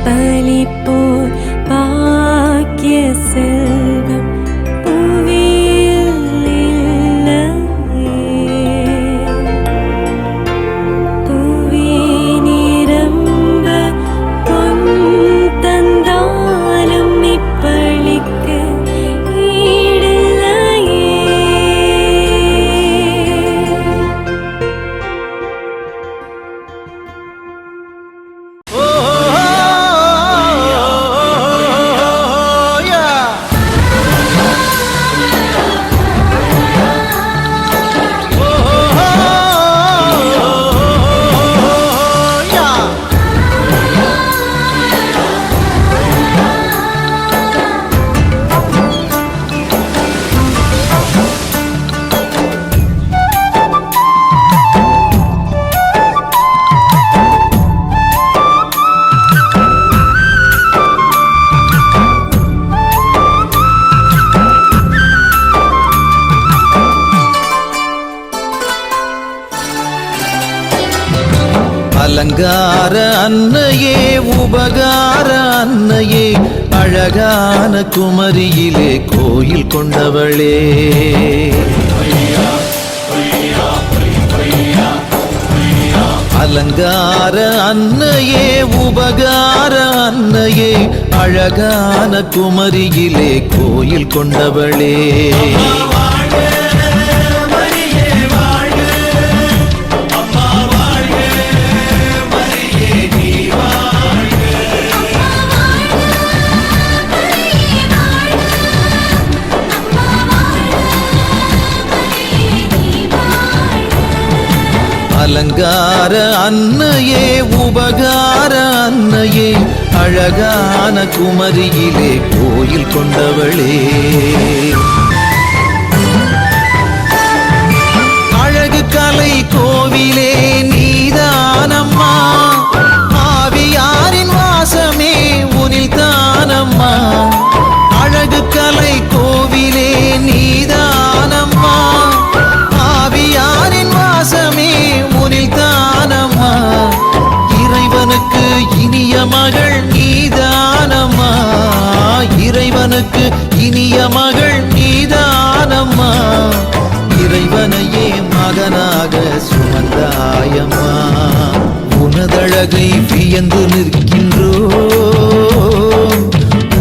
பலிப்போர் பாக்கிய செல்வம் புவியில் இல்லையே. புவி நிரம்ப பொன் தந்தாலும் இப்பளிக்கு ஈடில்லையே. அலங்கார அன்னையே, உபகார அன்னையே, அழகான குமரியிலே கோயில் கொண்டவளே. அலங்கார அன்னையே, உபகார அன்னையே, அழகான குமரியிலே கோயில் கொண்டவளே. அலங்கார அன்னையே, உபகார அன்னையே, அழகான குமரியிலே கோயில் கொண்டவளே. அழகு கலை கோவிலே நீதானம்மா, ஆவியாரின் வாசமே உனில் தானம்மா. அழகு கலை கோவிலே நீதானம்மா, ஆவியாரின் வாசமே உனில் தானம்மா. இறைவனுக்கு இனிய மகள் நீதானம்மா, இறைவனுக்கு இனிய மகள் நீதானம்மா. இறைவனையே மகனாக சுமந்தாயம்மா. உனதழகை வியந்து நிற்கின்றோம்,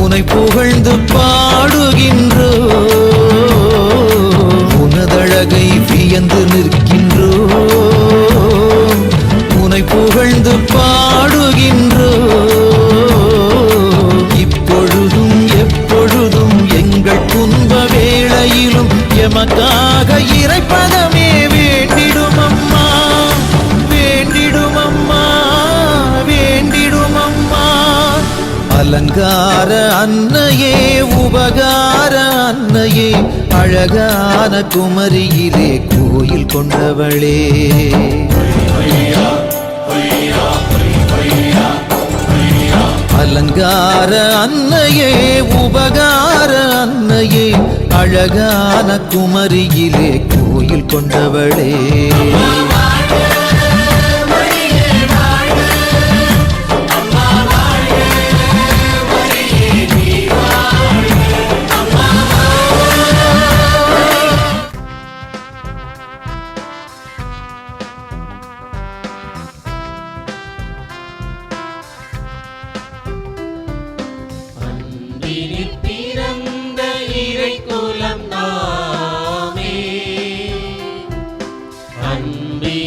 உனை புகழ்ந்து பாடுகின்றோம். உனதழகை வியந்து நிற்கின்றோம், உனை புகழ்ந்து பாடுகின்றோம். இப்பொழுதும் எப்பொழுதும் எங்கள் துன்ப வேளையிலும் எமக்காக இறைப்பதமே வேண்டிடுமம்மா, வேண்டிடுமம்மா, வேண்டிடுமம்மா. அலங்கார அன்னையே, உபகார அன்னையே, அழகான குமரியிலே கோயில் கொண்டவளே. அலங்கார அன்னையே, உபகார அன்னையே, அழகான குமரியிலே கோயில் கொண்டவளே. பிறந்த இறைக்குலம் நாமே, அன்பினில்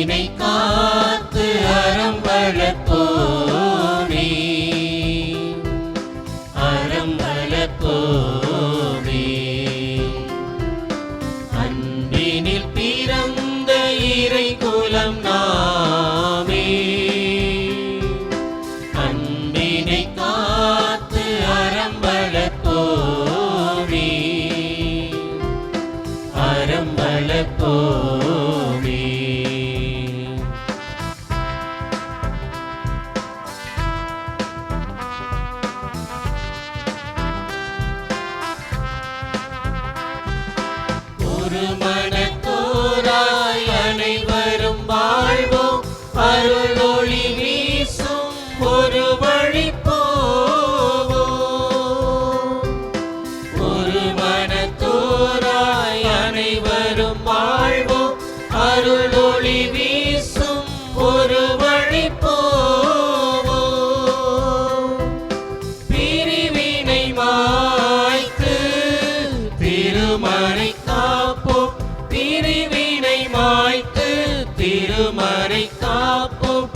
ஒரு மனத்தோராய் அனைவரும் வாழ்வோம், அருளொளி வீசும் ஒரு வழி போவோம். ஒரு மனத்தோராய் அனைவரும் வாழ்வோம், அருளொளி வீசும் ஒரு வழி போவோம். பிரிவினை மாய்த்து திருமறை காப்போம், பிரிவினை மாய்த்து திருமறை காப்போம்.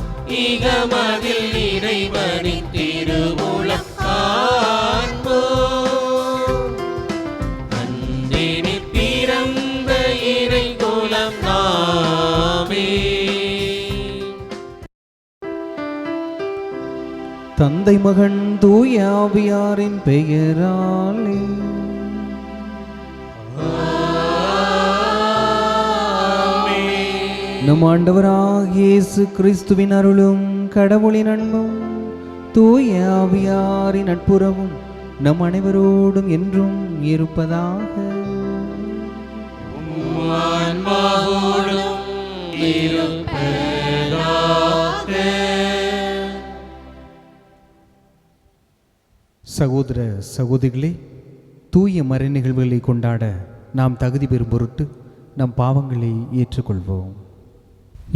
இகமதில் இறைவனின் திருவுளம் காண்போம். அன்பினில் பிறந்த இறைகுலம் நாமே. தந்தை மகன் தூய ஆவியாரின் பெயராலே நம் ஆண்டவராகிய இயேசு கிறிஸ்துவின் அருளும் கடவுளின் அன்பும் தூய ஆவியாரின் நட்புறவும் நம் அனைவரோடும் என்றும் இருப்பதாக. ஆன்மாவோடும் இருப்பதாக. சகோதர சகோதரிகளே, தூய மறை நிகழ்வுகளை கொண்டாட நாம் தகுதி பெறும் பொருட்டு நம் பாவங்களை ஏற்றுக்கொள்வோம்.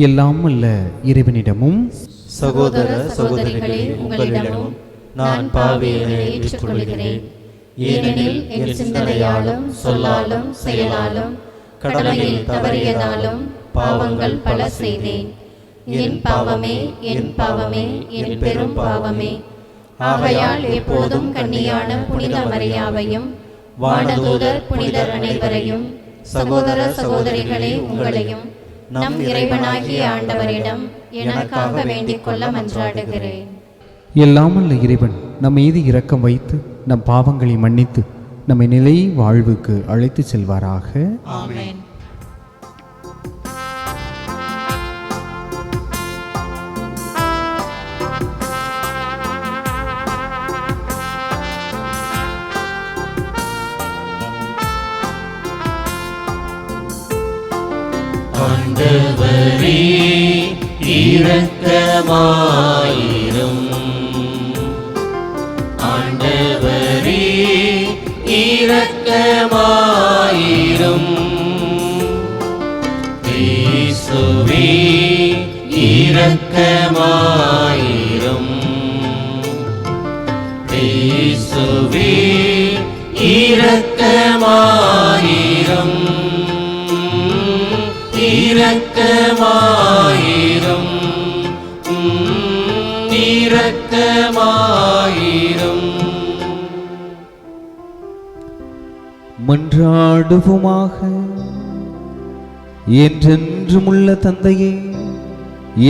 எல்லாம் அல்ல இறைவனிடமும் சகோதர சகோதரிகளே, உங்களிடமும் நான் பாவியை ஏற்றுக்கொள்கிறேன். ஏனெனில் என் சிந்தனையாலும் சொல்லாலும் செயலாலும் கடமையில் தவறியதாலும் பாவங்கள் பல செய்தேன். என் பாவமே, என் பாவமே, என் பெரும் பாவமே. ஆகையால் எப்போதும் கன்னியான புனித மரியாவையும் வானதூதர் புனிதர் அனைவரையும் சகோதர சகோதரிகளே உங்களையும் நம் இறைவனாகிய ஆண்டவரிடம் எனக்காக வேண்டிக் கொள்ள மன்றாடுகிறேன். எல்லாம் அல்ல இறைவன் நம் மீது இரக்கம் வைத்து நம் பாவங்களை மன்னித்து நம்மை நிலை வாழ்வுக்கு அழைத்து செல்வாராக. ஆமென். ஆண்டவரே இரக்கமாயிரும். ஆண்டவரே இரக்கமாயிரும். இயேசுவே இரக்கமாயிரும். இயேசுவே இரக்கமாயிரும். இரக்கமாயிரும். இரக்கமாயிரும். மன்றாடுவோமாக. என்றென்றும் உள்ள தந்தையே,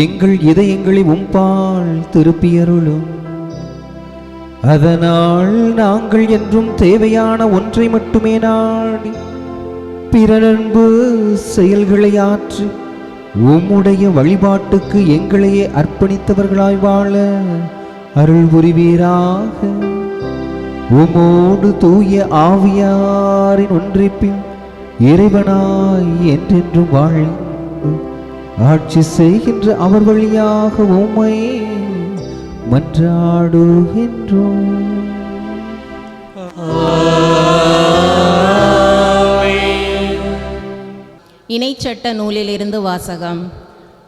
எங்கள் இதயங்களை உம்பால் திருப்பியருளும். அதனால் நாங்கள் என்றும் தேவையான ஒன்றை மட்டுமே நாடி பிறரன்பு செயல்களை ஆற்றி உம்முடைய வழிபாட்டுக்கு எங்களையே அர்ப்பணித்தவர்களாய் வாழ அருள் புரிவீராக. உமோடு தூய ஆவியாரின் ஒன்றிப்பில் இறைவனாய் என்றென்றும் வாழ்ந்து ஆட்சி செய்கின்ற அவர் வழியாக உம்மை மன்றாடுகின்றோம். இணைச்சட்ட நூலிலிருந்து வாசகம்.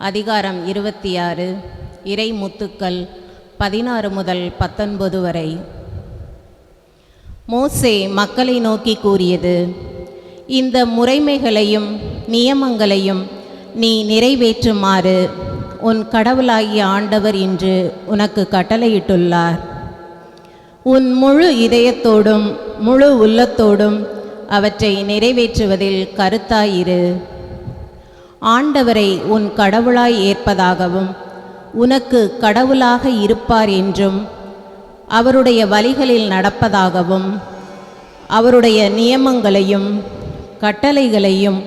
அதிகாரம் 26, இறை முத்துக்கள் 16 முதல் 19 வரை. மோசே மக்களை நோக்கி கூறியது: இந்த முறைமைகளையும் நியமங்களையும் நீ நிறைவேற்றுமாறு உன் கடவுளாகிய ஆண்டவர் இன்று உனக்கு கட்டளையிட்டுள்ளார். உன் முழு இதயத்தோடும் முழு உள்ளத்தோடும் அவற்றை நிறைவேற்றுவதில் கருத்தாயிரு. ஆண்டவரை உன் கடவுளாய் ஏற்பதாகவும் உனக்கு கடவுளாக இருப்பார் என்றும் அவருடைய வழிகளில் நடப்பதாகவும் அவருடைய நியமங்களையும் கட்டளைகளையும்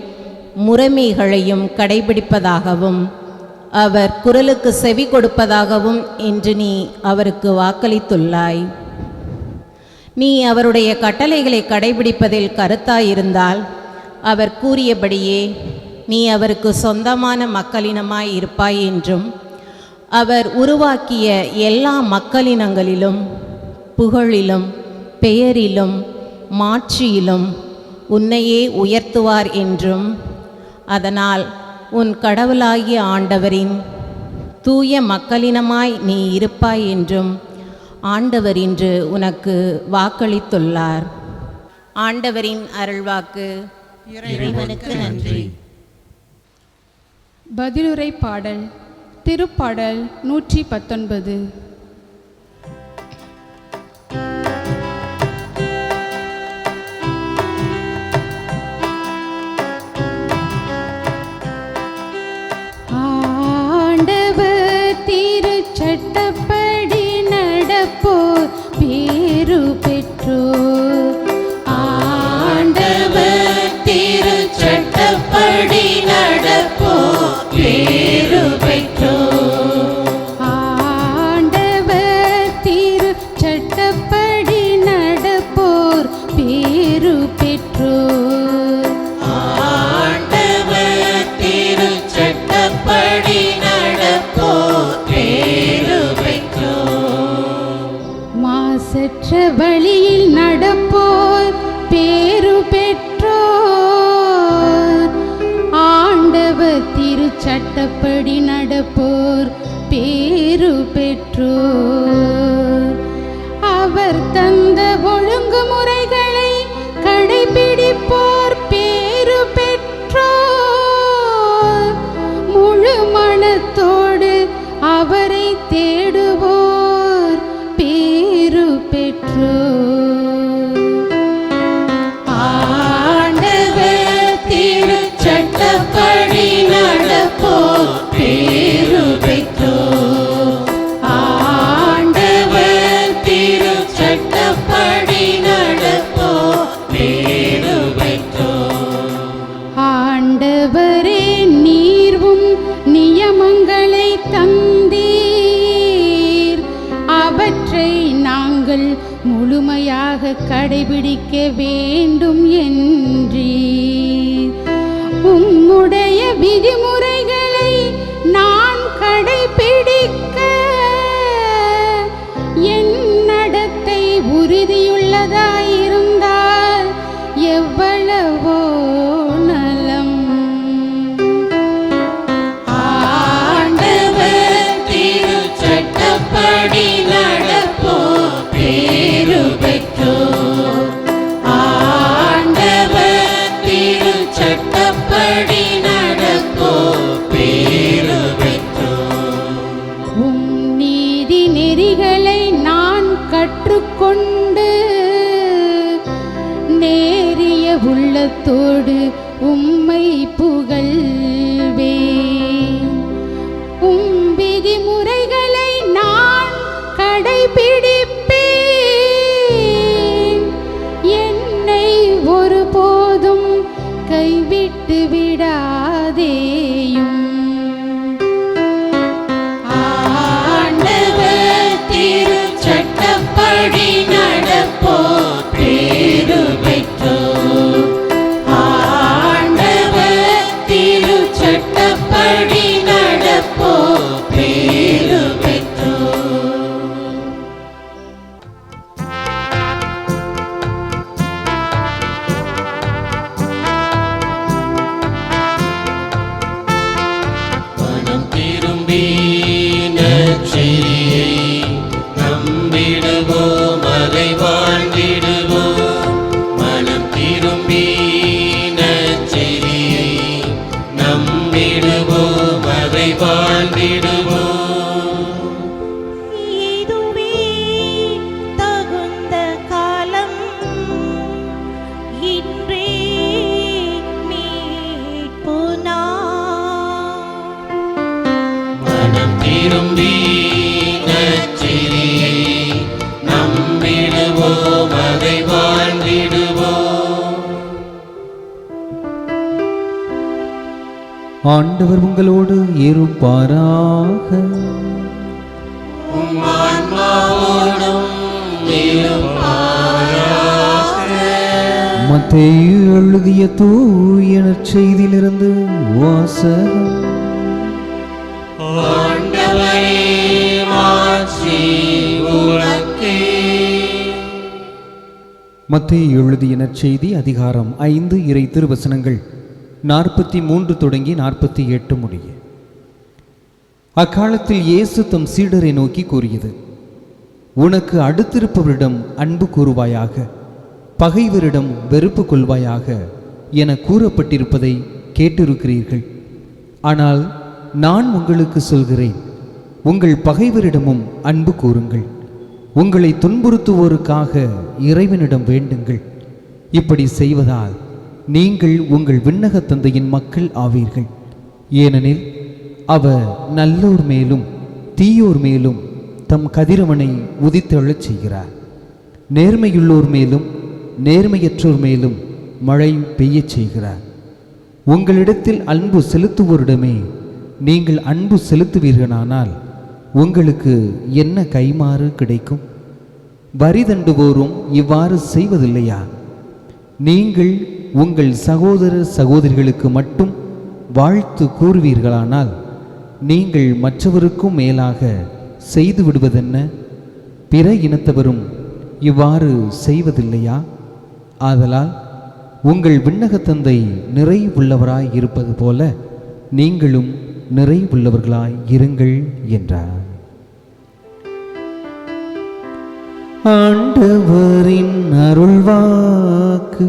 முறைமைகளையும் கடைபிடிப்பதாகவும் அவர் குரலுக்கு செவி கொடுப்பதாகவும் என்று நீ அவருக்கு வாக்களித்துள்ளாய். நீ அவருடைய கட்டளைகளை கடைபிடிப்பதில் கருத்தாயிருந்தால் அவர் கூறியபடியே நீ அவருக்கு சொந்தமான மக்களினமாய் இருப்பாய் என்றும் அவர் உருவாக்கிய எல்லா மக்களினங்களிலும் புகழிலும் பெயரிலும் மாட்சியிலும் உன்னையே உயர்த்துவார் என்றும் அதனால் உன் கடவுளாகிய ஆண்டவரின் தூய மக்களினமாய் நீ இருப்பாய் என்றும் ஆண்டவர் இன்று உனக்கு வாக்களித்துள்ளார். ஆண்டவரின் அருள்வாக்கு. இறைவனுக்கு நன்றி. பதிலுரை பாடல். திருப்பாடல் 119. ஆண்டவர் திருச்சட்டப்படி நடப்போர் பேறு பெற்றோர். ஆண்டவர் திருச்சட்டப்படி நடப்போர் பேறு பெற்றோர். ஆண்டவர் திருச்சட்டப்படி நடப்போர் பேறு பெற்றோர். ஆண்டவர் திருச்சட்டப்படி நடப்போர் பேறு பெற்றோர். மாசற்ற வழியில் நடப்போர் பேறு பெற்றோர். ஆண்டவர் திருச்சட்டப்படி நடப்போர் பேறு பெற்றோர். அவர் தந்த ஒழுங்குமுறைகளை கடைபிடிப்போர் பேறு பெற்றோர். முழு மனத்தோடு அவரை தேடுவோர் பேறு பெற்றோர். ஆண்டவர் திருச்சட்டப்படி நடப்போர் பேறு பெற்றோர். ஆண்டவர் திருச்சட்டப்படி நடப்போர் பேறு பெற்றோர். ஆண்டவரே நீர்வும் நியமங்களை தந்தீர். அவற்றை நாங்கள் முழுமையாக கடைபிடிக்க வேண்டும் என்றீர். உம்முடைய விதிமுறைகளை நான் கடைபிடிக்க என் நடத்தை உறுதியுள்ளதாயிருந்தால் எவ்வளவோ நலம். ஆண்டவர் திருச்சட்டப்படி நடப்போர் பேறு பெற்றோர். ஆண்டவர் திருச்சட்டப்படி நடப்போர் பேறு பெற்றோர். உம் நீதி நெறிகளை நான் கற்றுக்கொண்டு நேரிய உள்ளத்தோடு உம்மை புகழ்வேன். உம் விதிமுறைகளை நான் கடைபிடிப்பேன். என்னை ஒருபோதும் கைவிட்டு விடாதேயும். ஆண்டவர் திருச்சட்டப்படி நடப்போர் பேறு பெற்றோர். ஆண்டவர் திருச்சட்டப்படி நடப்போர் பேறு பெற்றோர். மனம் திரும்பி நற்செய்தியை நம்பிடுவோம், அதை வாழ்ந்திடுவோம். மனம் திரும்பி நற்செய்தியை நம்பிடுவோம், அதை வாழ்ந்திடுவோம். இதுவே தகுந்த காலம், இன்றே மீட்பு நாள். மனம் திரும்பி நற்செய்தியை நம்பிடுவோம், அதை வாழ்ந்திடுவோம். ஆண்டவர் உங்களோடு இருப்பாராக. உம் ஆன்மாவோடும் இருப்பாராக. மத்தேயு எழுதிய தூய நற்செய்தியிலிருந்து வாசகம். ஆண்டவரே, மாட்சி உமக்கே. மத்தேயு எழுதிய நற்செய்தி அதிகாரம் 5 இறை திருவசனங்கள் 43 தொடங்கி 48 முடிய. அக்காலத்தில் இயேசு தம் சீடரை நோக்கி கூறியது: உனக்கு அடுத்திருப்பவரிடம் அன்பு கூறுவாயாக, பகைவரிடம் வெறுப்பு கொள்வாயாக என கூறப்பட்டிருப்பதை கேட்டிருக்கிறீர்கள். ஆனால் நான் உங்களுக்கு சொல்கிறேன், உங்கள் பகைவரிடமும் அன்பு கூறுங்கள், உங்களை துன்புறுத்துவோருக்காக இறைவனிடம் வேண்டுங்கள். இப்படி செய்வதால் நீங்கள் உங்கள் விண்ணக தந்தையின் மக்கள் ஆவீர்கள். ஏனெனில் அவர் நல்லோர் மேலும் தீயோர் மேலும் தம் கதிரவனை உதித்தெழச் செய்கிறார். நேர்மையுள்ளோர் மேலும் நேர்மையற்றோர் மேலும் மழை பெய்யச் செய்கிறார். உங்களிடத்தில் அன்பு செலுத்துவோரிடமே நீங்கள் அன்பு செலுத்துவீர்களானால் உங்களுக்கு என்ன கைமாறு கிடைக்கும்? வரி தண்டுவோரும் இவ்வாறு செய்வதில்லையா? நீங்கள் உங்கள் சகோதர சகோதரிகளுக்கு மட்டும் வாழ்த்து கூறுவீர்களானால் நீங்கள் மற்றவருக்கும் மேலாக செய்து விடுவதென்ன? பிற இனத்தவரும் இவ்வாறு செய்வதில்லையா? ஆதலால் உங்கள் விண்ணக தந்தை நிறைவுள்ளவராய் இருப்பது போல நீங்களும் நிறைவுள்ளவர்களாய் இருங்கள் என்றார். ஆண்டவரின் அருள்வாக்கு.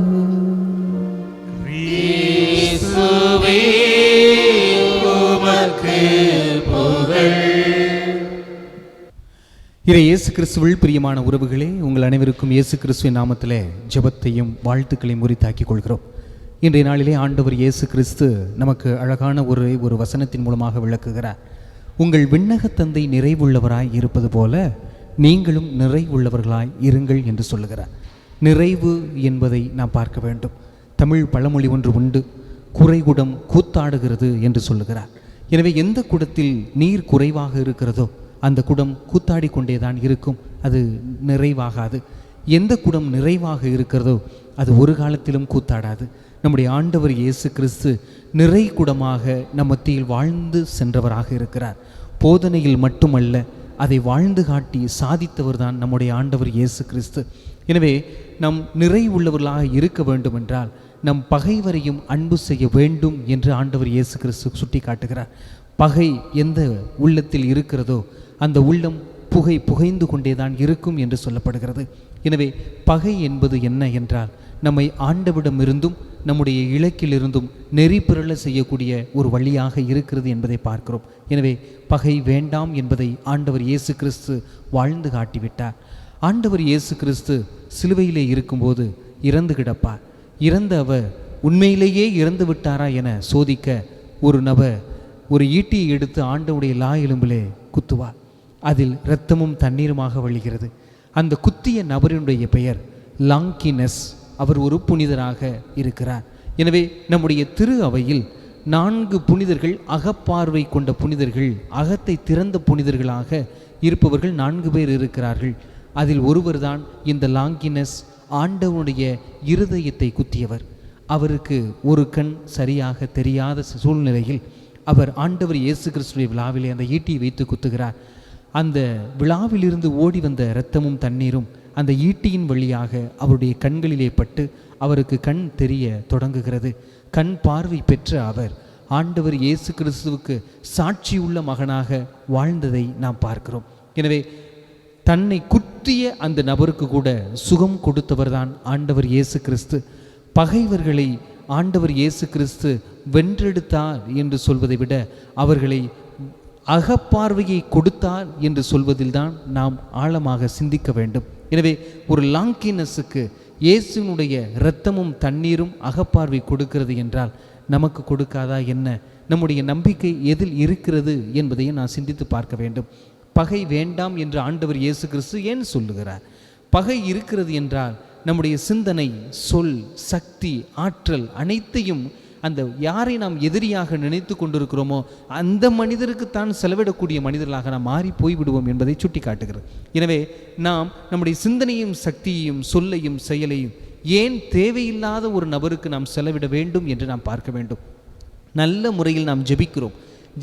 இயேசுவே, உமக்கு புகழ். இறை இயேசு கிறிஸ்துவில் பிரியமான உறவுகளே, உங்கள் அனைவருக்கும் இயேசு கிறிஸ்துவின் நாமத்திலே ஜெபத்தையும் வாழ்த்துக்களையும் உரித்தாக்கிக் கொள்கிறோம். இன்றைய நாளிலே ஆண்டவர் இயேசு கிறிஸ்து நமக்கு அழகான ஒரு வசனத்தின் மூலமாக விளக்குகிறார். உங்கள் விண்ணக தந்தை நிறைவுள்ளவராய் இருப்பது போல நீங்களும் நிறைவுள்ளவர்களாய் இருங்கள் என்று சொல்லுகிறார். நிறைவு என்பதை நாம் பார்க்க வேண்டும். தமிழ் பழமொழி ஒன்று உண்டு, குறைகுடம் கூத்தாடுகிறது என்று சொல்லுகிறார். எனவே எந்த குடத்தில் நீர் குறைவாக இருக்கிறதோ அந்த குடம் கூத்தாடி கொண்டே தான் இருக்கும், அது நிறைவாகாது. எந்த குடம் நிறைவாக இருக்கிறதோ அது ஒரு காலத்திலும் கூத்தாடாது. நம்முடைய ஆண்டவர் இயேசு கிறிஸ்து நிறை குடமாக நம் மத்தியில் வாழ்ந்து சென்றவராக இருக்கிறார். போதனையில் மட்டுமல்ல, அதை வாழ்ந்து காட்டி சாதித்தவர் தான் நம்முடைய ஆண்டவர் இயேசு கிறிஸ்து. எனவே நம் நிறை உள்ளவர்களாக இருக்க வேண்டும் என்றால் நம் பகைவரையும் அன்பு செய்ய வேண்டும் என்று ஆண்டவர் இயேசு கிறிஸ்து சுட்டி காட்டுகிறார். பகை எந்த உள்ளத்தில் இருக்கிறதோ அந்த உள்ளம் புகைந்து கொண்டேதான் இருக்கும் என்று சொல்லப்படுகிறது. எனவே பகை என்பது என்ன என்றால் நம்மை ஆண்டவிடமிருந்தும் நம்முடைய இலக்கிலிருந்தும் நெறி பிறழ செய்யக்கூடிய ஒரு வழியாக இருக்கிறது என்பதை பார்க்கிறோம். எனவே பகை வேண்டாம் என்பதை ஆண்டவர் இயேசு கிறிஸ்து வாழ்ந்து காட்டிவிட்டார். ஆண்டவர் இயேசு கிறிஸ்து சிலுவையிலே இருக்கும்போது இறந்து கிடப்பார். இறந்த அவர் உண்மையிலேயே இறந்து விட்டாரா என சோதிக்க ஒரு நபர் ஒரு ஈட்டியை எடுத்து ஆண்டவருடைய லா எலும்பிலே குத்துவார். அதில் இரத்தமும் தண்ணீருமாக வழிகிறது. அந்த குத்திய நபரினுடைய பெயர் லாங்கினஸ். அவர் ஒரு புனிதராக இருக்கிறார். எனவே நம்முடைய திரு அவையில் 4 புனிதர்கள், அகப்பார்வை கொண்ட புனிதர்கள், அகத்தை திறந்த புனிதர்களாக இருப்பவர்கள் 4 பேர் இருக்கிறார்கள். அதில் ஒருவர் தான் இந்த லாங்கினஸ், ஆண்டவனுடைய இருதயத்தை குத்தியவர். அவருக்கு ஒரு கண் சரியாக தெரியாத சூழ்நிலையில் அவர் ஆண்டவர் இயேசு கிறிஸ்துவின் விழாவிலே அந்த ஈட்டியை வைத்து குத்துகிறார். அந்த விழாவிலிருந்து ஓடி வந்த இரத்தமும் தண்ணீரும் அந்த ஈட்டியின் வழியாக அவருடைய கண்களிலே பட்டு அவருக்கு கண் தெரிய தொடங்குகிறது. கண் பார்வை பெற்ற அவர் ஆண்டவர் இயேசு கிறிஸ்துவுக்கு சாட்சியுள்ள மகனாக வாழ்ந்ததை நாம் பார்க்கிறோம். எனவே தன்னை குத்திய அந்த நபருக்கு கூட சுகம் கொடுத்தவர் தான் ஆண்டவர் இயேசு கிறிஸ்து. பகைவர்களை ஆண்டவர் இயேசு கிறிஸ்து வென்றெடுத்தார் என்று சொல்வதை விட அவர்களை அகப்பார்வையை கொடுத்தார் என்று சொல்வதில்தான் நாம் ஆழமாக சிந்திக்க வேண்டும். எனவே ஒரு லாங்கினஸுக்கு இயேசுனுடைய இரத்தமும் தண்ணீரும் அகப்பார்வை கொடுக்கிறது என்றால் நமக்கு கொடுக்காதா என்ன? நம்முடைய நம்பிக்கை எதில் இருக்கிறது என்பதையும் நான் சிந்தித்து பார்க்க வேண்டும். பகை வேண்டாம் என்று ஆண்டவர் இயேசு கிறிஸ்து ஏன் சொல்லுகிறார்? பகை இருக்கிறது என்றால் நம்முடைய சிந்தனை, சொல், சக்தி, ஆற்றல் அனைத்தையும் அந்த யாரை நாம் எதிரியாக நினைத்து கொண்டிருக்கிறோமோ அந்த மனிதருக்குத்தான் செலவிடக்கூடிய மனிதர்களாக நாம் மாறி போய்விடுவோம் என்பதை சுட்டி காட்டுகிறது. எனவே நாம் நம்முடைய சிந்தனையும் சக்தியையும் சொல்லையும் செயலையும் ஏன் தேவையில்லாத ஒரு நபருக்கு நாம் செலவிட வேண்டும் என்று நாம் பார்க்க வேண்டும். நல்ல முறையில் நாம் ஜெபிக்கிறோம்.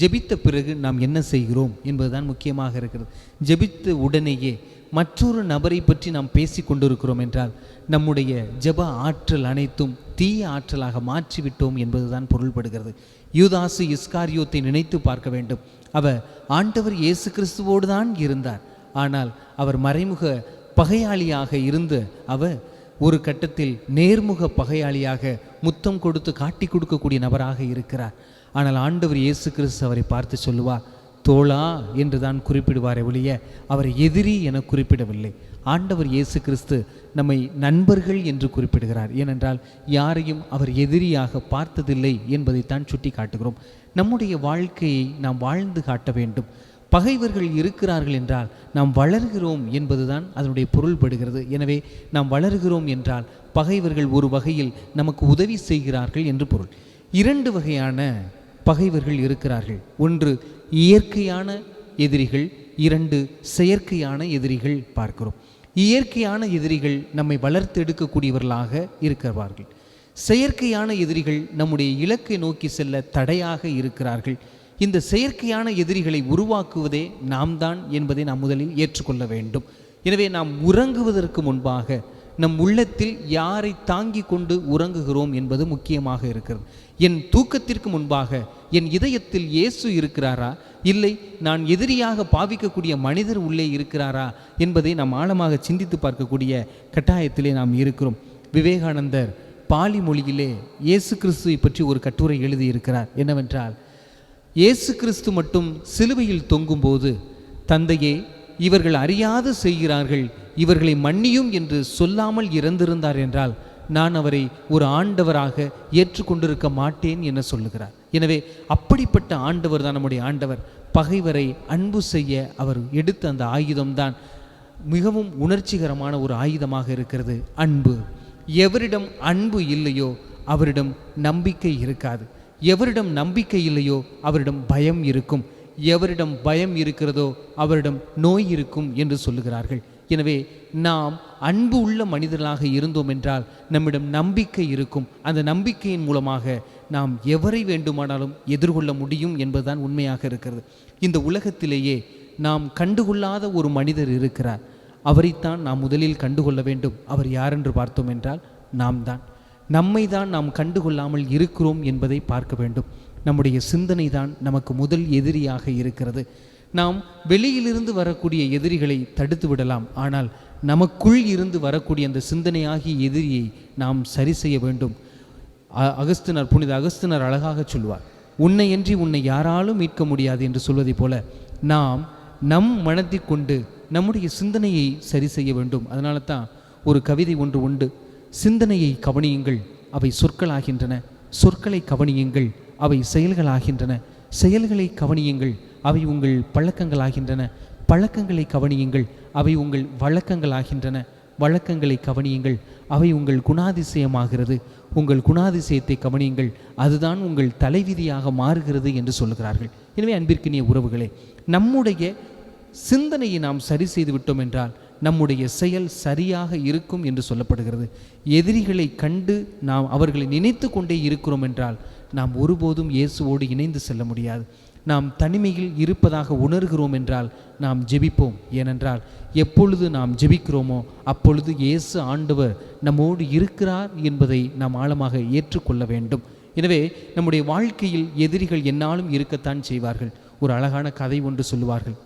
ஜெபித்த பிறகு நாம் என்ன செய்கிறோம் என்பதுதான் முக்கியமாக இருக்கிறது. ஜெபித்த உடனேயே மற்றொரு நபரை பற்றி நாம் பேசி கொண்டிருக்கிறோம் என்றால் நம்முடைய ஜெப ஆற்றல் அனைத்தும் தீய ஆற்றலாக மாற்றிவிட்டோம் என்பதுதான் பொருள்படுகிறது. யூதாசு இஸ்காரியோத்தை நினைத்து பார்க்க வேண்டும். அவர் ஆண்டவர் இயேசு கிறிஸ்துவோடு தான் இருந்தார். ஆனால் அவர் மறைமுக பகையாளியாக இருந்த அவர் ஒரு கட்டத்தில் நேர்முக பகையாளியாக முத்தம் கொடுத்து காட்டி கொடுக்கக்கூடிய நபராக இருக்கிறார். ஆனால் ஆண்டவர் இயேசு கிறிஸ்து அவரை பார்த்து சொல்லுவார், தோழா என்று தான் குறிப்பிடுவாரே ஒழிய அவரை எதிரி என குறிப்பிடவில்லை. ஆண்டவர் இயேசு கிறிஸ்து நம்மை நண்பர்கள் என்று குறிப்பிடுகிறார். ஏனென்றால் யாரையும் அவர் எதிரியாக பார்த்ததில்லை என்பதைத்தான் சுட்டி காட்டுகிறோம். நம்முடைய வாழ்க்கையை நாம் வாழ்ந்து காட்ட வேண்டும். பகைவர்கள் இருக்கிறார்கள் என்றால் நாம் வளர்கிறோம் என்பதுதான் அதனுடைய பொருள்படுகிறது. எனவே நாம் வளர்கிறோம் என்றால் பகைவர்கள் ஒரு வகையில் நமக்கு உதவி செய்கிறார்கள் என்று பொருள். 2 வகையான பகைவர்கள் இருக்கிறார்கள். ஒன்று இயற்கையான எதிரிகள், 2 செயற்கையான எதிரிகள் பார்க்கிறோம். இயற்கையான எதிரிகள் நம்மை வளர்த்தெடுக்கக்கூடியவர்களாக இருக்கிறார்கள். செயற்கையான எதிரிகள் நம்முடைய இலக்கை நோக்கி செல்ல தடையாக இருக்கிறார்கள். இந்த செயற்கையான எதிரிகளை உருவாக்குவதே நாம் தான் என்பதை நாம் முதலில் ஏற்றுக்கொள்ள வேண்டும். எனவே நாம் உறங்குவதற்கு முன்பாக நம் உள்ளத்தில் யாரை தாங்கி கொண்டு உறங்குகிறோம் என்பது முக்கியமாக இருக்கிறது. என் தூக்கத்திற்கு முன்பாக என் இதயத்தில் இயேசு இருக்கிறாரா, இல்லை நான் எதிரியாக பாவிக்கக்கூடிய மனிதர் உள்ளே இருக்கிறாரா என்பதை நாம் ஆழமாக சிந்தித்து பார்க்கக்கூடிய கட்டாயத்திலே நாம் இருக்கிறோம். விவேகானந்தர் பாலி மொழியிலே இயேசு கிறிஸ்துவை பற்றி ஒரு கட்டுரை எழுதியிருக்கிறார். என்னவென்றால், இயேசு கிறிஸ்து மட்டும் சிலுவையில் தொங்கும்போது, தந்தையே இவர்கள் அறியாது செய்கிறார்கள், இவர்களை மன்னியும் என்று சொல்லாமல் இறந்திருந்தார் என்றால் நான் அவரை ஒரு ஆண்டவராக ஏற்றுக்கொண்டிருக்க மாட்டேன் என சொல்லுகிறார். எனவே அப்படிப்பட்ட ஆண்டவர் தான் நம்முடைய ஆண்டவர். பகைவரை அன்பு செய்ய அவர் எடுத்த அந்த ஆயுதம்தான் மிகவும் உணர்ச்சிகரமான ஒரு ஆயுதமாக இருக்கிறது, அன்பு. எவரிடம் அன்பு இல்லையோ அவரிடம் நம்பிக்கை இருக்காது. எவரிடம் நம்பிக்கை இல்லையோ அவரிடம் பயம் இருக்கும். எவரிடம் பயம் இருக்கிறதோ அவரிடம் நோய் இருக்கும் என்று சொல்லுகிறார்கள். எனவே நாம் அன்பு உள்ள மனிதர்களாக இருந்தோம் என்றால் நம்மிடம் நம்பிக்கை இருக்கும். அந்த நம்பிக்கையின் மூலமாக நாம் எவரை வேண்டுமானாலும் எதிர்கொள்ள முடியும் என்பதுதான் உண்மையாக இருக்கிறது. இந்த உலகத்திலேயே நாம் கண்டுகொள்ளாத ஒரு மனிதர் இருக்கிறார். அவரைத்தான் நாம் முதலில் கண்டுகொள்ள வேண்டும். அவர் யார் என்று பார்த்தோம் என்றால் நாம் தான். நம்மை தான் நாம் கண்டுகொள்ளாமல் இருக்கிறோம் என்பதை பார்க்க வேண்டும். நம்முடைய சிந்தனை தான் நமக்கு முதல் எதிரியாக இருக்கிறது. நாம் வெளியிலிருந்து வரக்கூடிய எதிரிகளை தடுத்து விடலாம். ஆனால் நமக்குள் இருந்து வரக்கூடிய அந்த சிந்தனையாகிய எதிரியை நாம் சரி செய்ய வேண்டும். புனித அகஸ்தினர் அழகாக சொல்வார், உன்னையன்றி உன்னை யாராலும் மீட்க முடியாது என்று சொல்வதை போல நாம் நம் மனத்தை கொண்டு நம்முடைய சிந்தனையை சரி செய்ய வேண்டும். அதனால தான் ஒரு கவிதை ஒன்று உண்டு, சிந்தனையை கவனியுங்கள் அவை சொற்களாகின்றன, சொற்களை கவனியுங்கள் அவை செயல்களாகின்றன, செயல்களை கவனியுங்கள் அவை உங்கள் பழக்கங்களாகின்றன, பழக்கங்களை கவனியுங்கள் அவை உங்கள் வழக்கங்களாகின்றன, வழக்கங்களை கவனியுங்கள் அவை உங்கள் குணாதிசயமாகிறது, உங்கள் குணாதிசயத்தை கவனியுங்கள் அதுதான் உங்கள் தலைவிதியாக மாறுகிறது என்று சொல்லுகிறார்கள். எனவே அன்பிற்கினிய உறவுகளே, நம்முடைய சிந்தனையை நாம் சரி செய்து விட்டோம் என்றால் நம்முடைய செயல் சரியாக இருக்கும் என்று சொல்லப்படுகிறது. எதிரிகளை கண்டு நாம் அவர்களை நினைத்து கொண்டே இருக்கிறோம் என்றால் நாம் ஒருபோதும் இயேசுவோடு இணைந்து செல்ல முடியாது. நாம் தனிமையில் இருப்பதாக உணர்கிறோம் என்றால் நாம் ஜெபிப்போம். ஏனென்றால் எப்பொழுது நாம் ஜெபிக்கிறோமோ அப்பொழுது இயேசு ஆண்டவர் நம்மோடு இருக்கிறார் என்பதை நாம் ஆழமாக ஏற்றுக்கொள்ள வேண்டும். எனவே நம்முடைய வாழ்க்கையில் எதிரிகள் என்னாலும் இருக்கத்தான் செய்வார்கள். ஒரு அழகான கதை ஒன்று சொல்லுவார்கள்.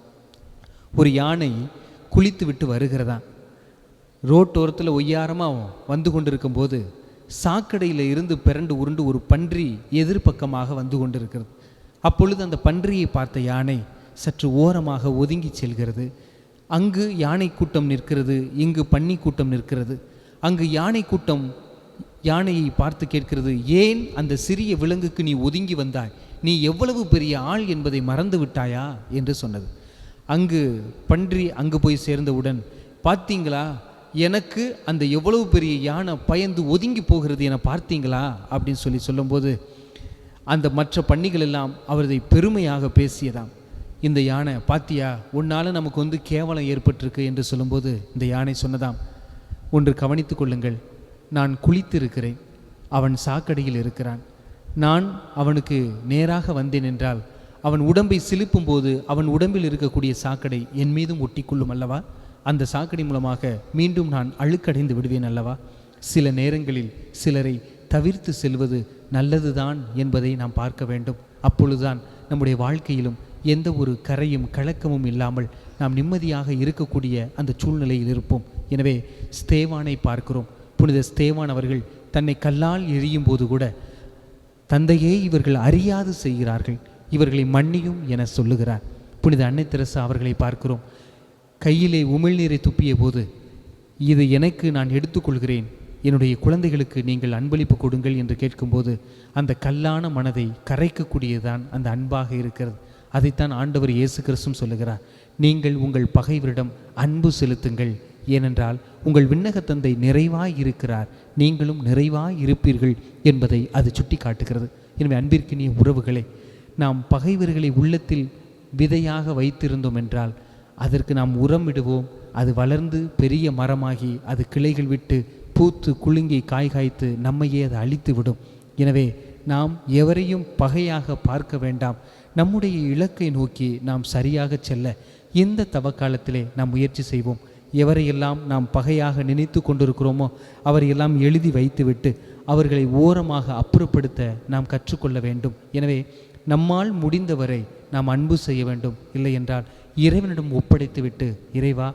ஒரு யானை குளித்து விட்டு வருகிறதா, ரோட்டோரத்தில் ஒய்யாரமாக வந்து கொண்டிருக்கும் போது சாக்கடையில் இருந்து பிறண்டு உருண்டு ஒரு பன்றி எதிர்பக்கமாக வந்து கொண்டிருக்கிறது. அப்பொழுது அந்த பன்றியை பார்த்த யானை சற்று ஓரமாக ஒதுங்கி செல்கிறது. அங்கு யானை கூட்டம் நிற்கிறது, இங்கு பன்னி கூட்டம் நிற்கிறது. அங்கு யானை கூட்டம் யானையை பார்த்து கேட்கிறது, ஏன் அந்த சிறிய விலங்குக்கு நீ ஒதுங்கி வந்தாய்? நீ எவ்வளவு பெரிய ஆள் என்பதை மறந்து விட்டாயா என்று சொன்னது. அங்கு பன்றி அங்கு போய் சேர்ந்தவுடன், பார்த்தீங்களா எனக்கு அந்த எவ்வளவு பெரிய யானை பயந்து ஒதுங்கி போகிறது என பார்த்தீங்களா அப்படின்னு சொல்லும்போது அந்த மற்ற பன்னிகள் எல்லாம் அவரதை பெருமையாக பேசியதாம். இந்த யானை, பாத்தியா உன்னால் நமக்கு கேவலம் ஏற்பட்டிருக்கு என்று சொல்லும்போது இந்த யானை சொன்னதாம், ஒன்று கவனித்து கொள்ளுங்கள், நான் குளித்திருக்கிறேன், அவன் சாக்கடையில் இருக்கிறான். நான் அவனுக்கு நேராக வந்தேன் என்றால் அவன் உடம்பை சிலுப்பும் போது அவன் உடம்பில் இருக்கக்கூடிய சாக்கடை என் மீதும் ஒட்டிக்கொள்ளும் அல்லவா? அந்த சாக்கடை மூலமாக மீண்டும் நான் அழுக்கடைந்து விடுவேன் அல்லவா? சில நேரங்களில் சிலரை தவிர்த்து செல்வது நல்லதுதான் என்பதை நாம் பார்க்க வேண்டும். அப்பொழுதுதான் நம்முடைய வாழ்க்கையிலும் எந்த ஒரு கரையும் கலக்கமும் இல்லாமல் நாம் நிம்மதியாக இருக்கக்கூடிய அந்த சூழ்நிலையில் இருப்போம். எனவே ஸ்தேவானை பார்க்கிறோம். புனித ஸ்தேவான் அவர்கள் தன்னை கல்லால் எரியும் போது கூட, தந்தையே இவர்கள் அறியாது செய்கிறார்கள், இவர்களை மன்னியும் என சொல்லுகிறார். புனித அன்னை தெரசா அவர்களை பார்க்கிறோம். கையிலே உமிழ்நீரை துப்பிய போது, இது எனக்கு நான் எடுத்துக்கொள்கிறேன், என்னுடைய குழந்தைகளுக்கு நீங்கள் அன்பளிப்பு கொடுங்கள் என்று கேட்கும்போது அந்த கல்லான மனதை கரைக்கக்கூடியதான் அந்த அன்பாக இருக்கிறது. அதைத்தான் ஆண்டவர் இயேசு கிறிஸ்துவும் சொல்லுகிறார். நீங்கள் உங்கள் பகைவரிடம் அன்பு செலுத்துங்கள், ஏனென்றால் உங்கள் விண்ணக தந்தை நிறைவாய் இருக்கிறார், நீங்களும் நிறைவாய் இருப்பீர்கள் என்பதை அது சுட்டி காட்டுகிறது. எனவே அன்பிற்கினிய உறவுகளே, நாம் பகைவர்களை உள்ளத்தில் விதையாக வைத்திருந்தோம் என்றால் அதற்கு நாம் உரம் விடுவோம். அது வளர்ந்து பெரிய மரமாகி அது கிளைகள் விட்டு பூத்து குலுங்கி காய் காய்த்து நம்மையே அது அழித்து விடும். எனவே நாம் எவரையும் பகையாக பார்க்க வேண்டாம். நம்முடைய இலக்கை நோக்கி நாம் சரியாக செல்ல இந்த தவக்காலத்திலே நாம் முயற்சி செய்வோம். எவரையெல்லாம் நாம் பகையாக நினைத்து கொண்டிருக்கிறோமோ அவரையெல்லாம் எழுதி வைத்துவிட்டு அவர்களை ஓரமாக அப்புறப்படுத்த நாம் கற்றுக்கொள்ள வேண்டும். எனவே நம்மால் முடிந்தவரை நாம் அன்பு செய்ய வேண்டும். இல்லை என்றால் இறைவனிடம் ஒப்படைத்துவிட்டு, இறைவா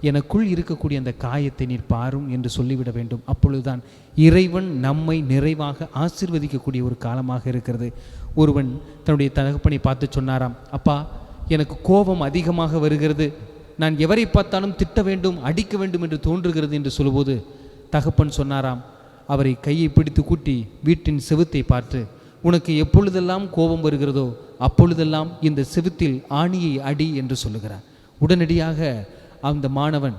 எனக்குள் இருக்கக்கூடிய அந்த காயத்தை நீர் பாரும் என்று சொல்லிவிட வேண்டும். அப்பொழுதுதான் இறைவன் நம்மை நிறைவாக ஆசீர்வதிக்கக்கூடிய ஒரு காலமாக இருக்கிறது. ஒருவன் தன்னுடைய தகப்பனை பார்த்து சொன்னாராம், அப்பா எனக்கு கோபம் அதிகமாக வருகிறது, நான் எவரை பார்த்தாலும் திட்ட வேண்டும் அடிக்க வேண்டும் என்று தோன்றுகிறது என்று சொல்லும்போது தகப்பன் சொன்னாராம், அவரை கையை பிடித்து கூட்டி வீட்டின் செவுத்தை பார்த்து, உனக்கு எப்பொழுதெல்லாம் கோபம் வருகிறதோ அப்பொழுதெல்லாம் இந்த செவுத்தில் ஆணியை அடி என்று சொல்லுகிறார். உடனடியாக அந்த மாணவன்,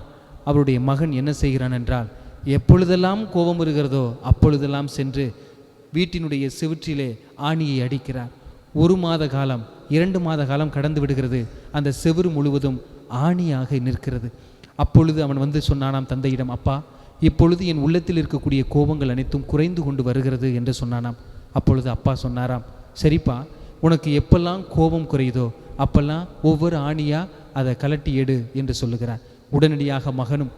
அவருடைய மகன் என்ன செய்கிறான் என்றால், எப்பொழுதெல்லாம் கோபம் வருகிறதோ அப்பொழுதெல்லாம் சென்று வீட்டினுடைய செவுற்றிலே ஆணியை அடிக்கிறார். 1 மாத காலம் 2 மாத காலம் கடந்து விடுகிறது. அந்த செவுறு முழுவதும் ஆணியாக நிற்கிறது. அப்பொழுது அவன் வந்து சொன்னானாம் தந்தையிடம், அப்பா இப்பொழுது என் உள்ளத்தில் இருக்கக்கூடிய கோபங்கள் அனைத்தும் குறைந்து கொண்டு வருகிறது என்று சொன்னானாம். அப்பொழுது அப்பா சொன்னாராம், சரிப்பா, உனக்கு எப்பெல்லாம் கோபம் குறையுதோ அப்பெல்லாம் ஒவ்வொரு ஆணியாக அதை கலட்டி எடு என்று சொல்லுகிறார். உடனடியாக மகனும்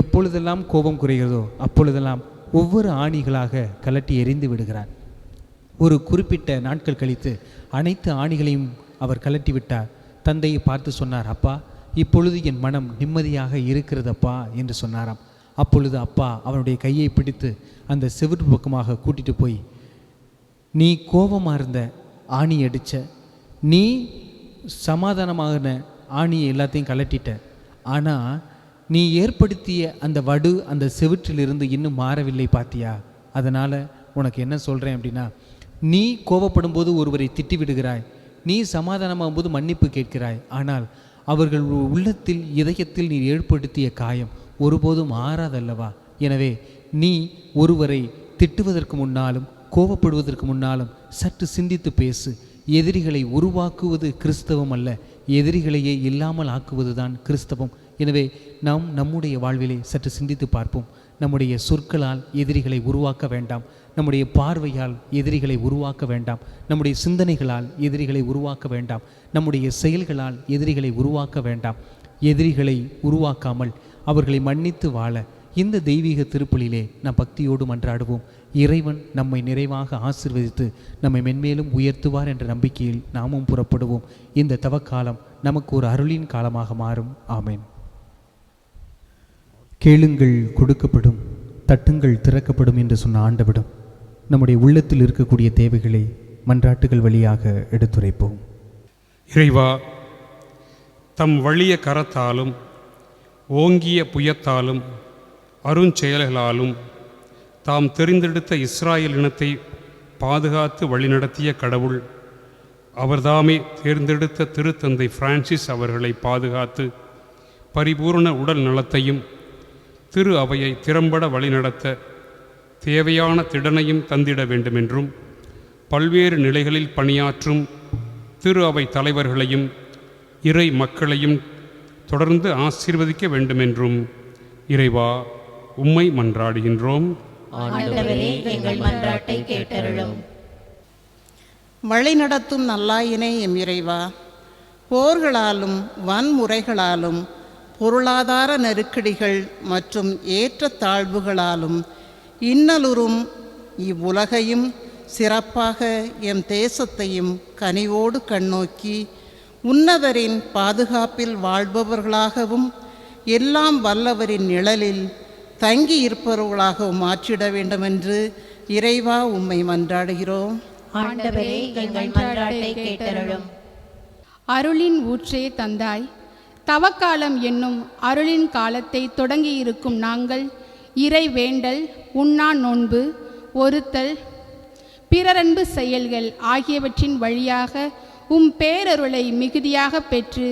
எப்பொழுதெல்லாம் கோபம் குறைகிறதோ அப்பொழுதெல்லாம் ஒவ்வொரு ஆணிகளாக கலட்டி எறிந்து விடுகிறார். ஒரு குறிப்பிட்ட நாட்கள் கழித்து அனைத்து ஆணிகளையும் அவர் கலட்டி விட்டார். தந்தையை பார்த்து சொன்னார், அப்பா இப்பொழுது என் மனம் நிம்மதியாக இருக்கிறதப்பா என்று சொன்னாராம். அப்பொழுது அப்பா அவனுடைய கையை பிடித்து அந்த செவுறு பக்கமாக கூட்டிட்டு போய், நீ கோபமாக இருந்த ஆணி அடித்த, நீ சமாதானமான ஆணியை எல்லாத்தையும் கலட்டிட்ட, ஆனால் நீ ஏற்படுத்திய அந்த வடு அந்த செவுற்றிலிருந்து இன்னும் மாறவில்லை பார்த்தியா? அதனால் உனக்கு என்ன சொல்கிறேன் அப்படின்னா, நீ கோபப்படும் போது ஒருவரை திட்டி விடுகிறாய், நீ சமாதானமாகும் போது மன்னிப்பு கேட்கிறாய், ஆனால் அவர்கள் உள்ளத்தில் இதயத்தில் நீ ஏற்படுத்திய காயம் ஒருபோதும் மாறாதல்லவா? எனவே நீ ஒருவரை திட்டுவதற்கு முன்னாலும் கோபப்படுவதற்கு முன்னாலும் சற்று சிந்தித்து பேசு. எதிரிகளை உருவாக்குவது கிறிஸ்தவம் அல்ல, எதிரிகளையே இல்லாமல் ஆக்குவதுதான் கிறிஸ்தவம். எனவே நாம் நம்முடைய வாழ்விலே சற்று சிந்தித்து பார்ப்போம். நம்முடைய சொற்களால் எதிரிகளை உருவாக்க வேண்டாம், நம்முடைய பார்வையால் எதிரிகளை உருவாக்க வேண்டாம், நம்முடைய சிந்தனைகளால் எதிரிகளை உருவாக்க வேண்டாம், நம்முடைய செயல்களால் எதிரிகளை உருவாக்க வேண்டாம். எதிரிகளை உருவாக்காமல் அவர்களை மன்னித்து வாழ இந்த தெய்வீக திருப்பலியிலே நாம் பக்தியோடு மன்றாடுவோம். இறைவன் நம்மை நிறைவாக ஆசீர்வதித்து நம்மை மென்மேலும் உயர்த்துவார் என்ற நம்பிக்கையில் நாமும் புறப்படுவோம். இந்த தவக்காலம் நமக்கு ஒரு அருளின் காலமாக மாறும். ஆமேன். கேளுங்கள் கொடுக்கப்படும், தட்டுங்கள் திறக்கப்படும் என்று சொன்ன ஆண்டவிடம் நம்முடைய உள்ளத்தில் இருக்கக்கூடிய தேவைகளை மன்றாட்டுகள் வழியாக எடுத்துரைப்போம். இறைவா, தம் வலிய கரத்தாலும் ஓங்கிய புயத்தாலும் அருஞ்செயல்களாலும் தாம் தெரிந்தெடுத்த இஸ்ராயல் இனத்தை பாதுகாத்து வழிநடத்திய கடவுள் அவர்தாமே தேர்ந்தெடுத்த திருத்தந்தை பிரான்சிஸ் அவர்களை பாதுகாத்து பரிபூர்ண உடல் நலத்தையும் திரு அவையை திறம்பட வழிநடத்த தேவையான திடனையும் தந்திட வேண்டுமென்றும் பல்வேறு நிலைகளில் பணியாற்றும் திரு அவை தலைவர்களையும் இறை மக்களையும் தொடர்ந்து ஆசீர்வதிக்க வேண்டுமென்றும் இறைவா உம்மை மன்றாடுகின்றோம். ஆண்டவரே எங்கள் மன்றாட்டை கேட்டருளும். வழிநடத்தும் நல்லாயினே எம் இறைவா, போர்களாலும் வன்முறைகளாலும் பொருளாதார நெருக்கடிகள் மற்றும் ஏற்றத்தாழ்வுகளாலும் இன்னலுறும் இவ்வுலகையும் சிறப்பாக எம் தேசத்தையும் கனிவோடு கண்ணோக்கி உன்னதரின் பாதுகாப்பில் வாழ்பவர்களாகவும் எல்லாம் வல்லவரின் நிழலில் தங்கி இருப்பவர்களாகவும் மாற்றிட வேண்டுமென்று இறைவா உம்மை மன்றாடுகிறோம். ஆண்டவரே எங்கள் மன்றாட்டை கேட்டருளும். அருளின் ஊற்றே தந்தாய், தவக்காலம் என்னும் அருளின் காலத்தை தொடங்கியிருக்கும் நாங்கள் இறை வேண்டல், உண்ணா நோன்பு, ஒருத்தல், பிறரன்பு செயல்கள் ஆகியவற்றின் வழியாக உம் பேரருளை மிகுதியாக பெற்று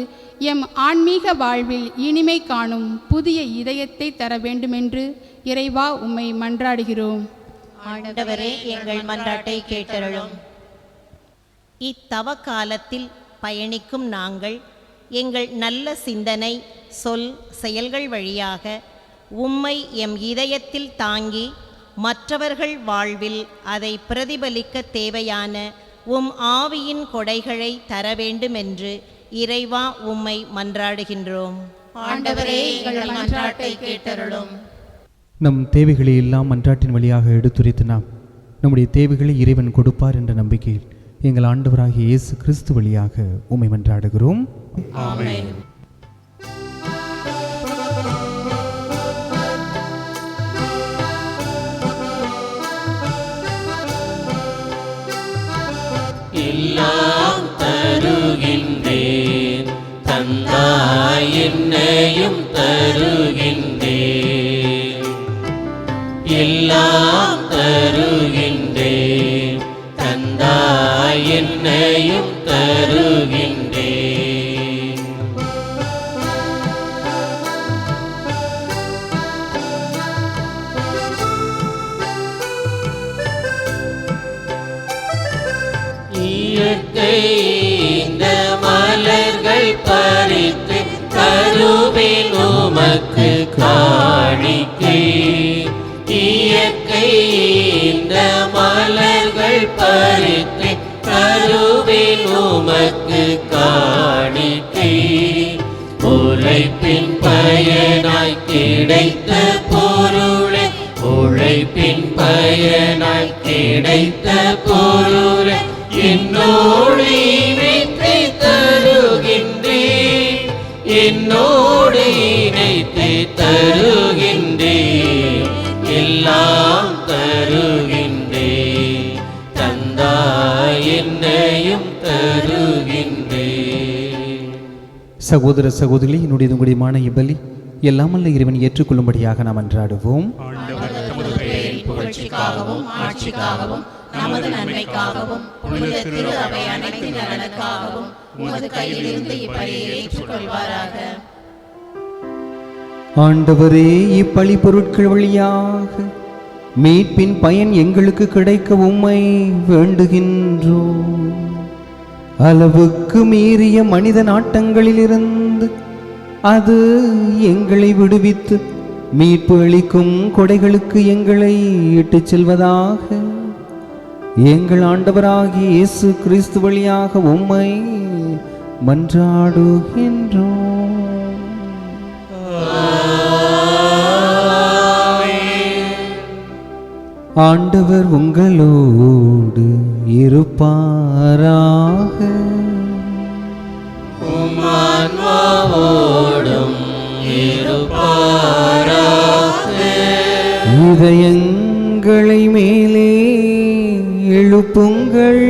எம் ஆன்மீக வாழ்வில் இனிமை காணும் புதிய இதயத்தை தர வேண்டுமென்று இறைவா உம்மை மன்றாடுகிறோம். ஆண்டவரே எங்கள் மன்றாட்டை கேட்டருளும். இத்தவ காலத்தில் பயணிக்கும் நாங்கள் எங்கள் நல்ல சிந்தனை, சொல், செயல்கள் வழியாக உம்மை எம் இதயத்தில் தாங்கி மற்றவர்கள் வாழ்வில் அதை பிரதிபலிக்க தேவையான உம் ஆவியின் கொடைகளை தர வேண்டுமென்று இறைவா உம்மை மன்றாடுகின்றோம். ஆண்டவரே எங்கள் மன்றாட்டை கேட்டருளும். நம் தேவைகளை எல்லாம் மன்றாட்டின் வழியாக எடுத்துரைத்து நாம் நம்முடைய தேவைகளை இறைவன் கொடுப்பார் என்ற நம்பிக்கையில் எங்கள் ஆண்டவராகிய இயேசு கிறிஸ்து வழியாக உம்மை மன்றாடுகிறோம். ஆமென். எல்லாம் தருகின்றேன், தந்தாய் என்னையும் தருகின்றேன். எல்லாம் தருகின்றேன், தந்தாய் என்னையும் தருகின்றேன். இயற்கை இந்த மலர்கள் பறித்து கருவில் உமக்கு காணிக்கை. இயற்கை இந்த மலர்கள் பறித்து கருவில் உமக்கு காணிக்கை. உழைப்பின் பயனாய் கிடைத்த பொருளை, உழைப்பின் பயனாய் கிடைத்த பொருளை என்னோடு இணைத்து தருகின்றேன், என்னோடு இணைத்து தருகின்றேன். எல்லாம் தருகின்றேன், தந்தாய் என்னையும் தருகின்றேன். சகோதர சகோதரி, என்னுடைய உங்களுடையமான இப்பலி எல்லாமல்ல இறைவன் ஏற்றுக்கொள்ளும்படியாக நாம் அன்றாடுவோம். புகழ்ச்சிக்காகவும் ஆட்சிக்காகவும் நமது நன்மைக்காகவும் புனித திரு அவை அனைத்து நலனுக்காகவும் உமது கையிலிருந்து இப்பலியை ஏற்றுக்கொள்வாராக. ஆண்டவரே, இப்பழி பொருட்கள் வழியாக மீட்பின் பயன் எங்களுக்கு கிடைக்க உம்மை வேண்டுகின்றோம். அளவுக்கு மீறிய மனித நாட்டங்களிலிருந்து அது எங்களை விடுவித்து மீட்பு அளிக்கும் கொடைகளுக்கு எங்களை இட்டுச் செல்வதாக எங்கள் ஆண்டவராகிய இயேசு கிறிஸ்து வழியாக உம்மை மன்றாடுகின்றோம். ஆண்டவர் உங்களோடு இருப்பாராக. உம்மான்மாவோடும் இருப்பாராக. இதயங்களை மேலே எழுப்புங்கள்.